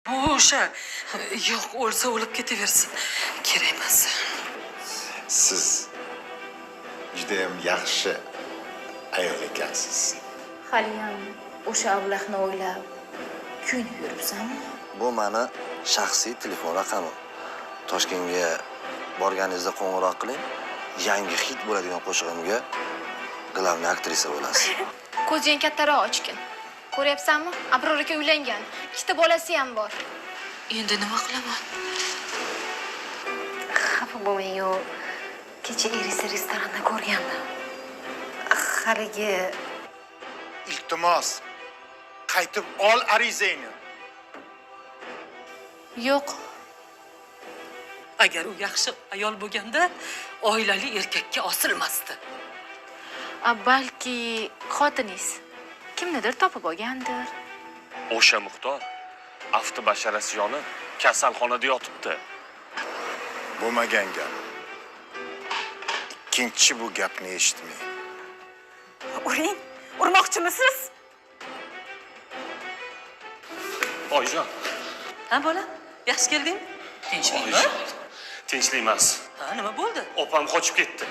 Bu o'sha. Yo'q, o'lsa o'lib ketaversin. Kerak emas. Siz judayam yaxshi ayol ekansiz. Haliyam o'sha ablahni o'ylab kuyinib yuribsanmi? Bu meni shaxsiy telefon raqamim. Toshkentga borganingizda qo'ng'iroq qiling. Yangi hit bo'ladigan qo'shig'imga glavniy aktrisa bo'lasiz. Ko'zing kattaroq ochgin. Ko'ryapsanmi? Abror aka uylangan. Ikkita bolasi ham bor. Endi nima qilaman? Xafa bo'lmang-ku. Kecha eringizni restoranda ko'rgandim. Haligi Iltimos, qaytib ol arizangni. Yo'q. Agar u yaxshi ayol bo'lganda, oilali erkakka osilmasdi. Balki xotiningiz kimnidir topib olgandir. O'sha Muxtor avtobasharasi yonib kasalxonada yotibdi. Bo'lmagan gap. Ikkinchi bu gapni eshitmang. uring, urmoqchimisiz? Oyijon, Ha bolam, yaxshi kelding? Tinchlikmi? oyijon. Tinchlik emas. Ha, nima bo'ldi? Opam qochib ketdi.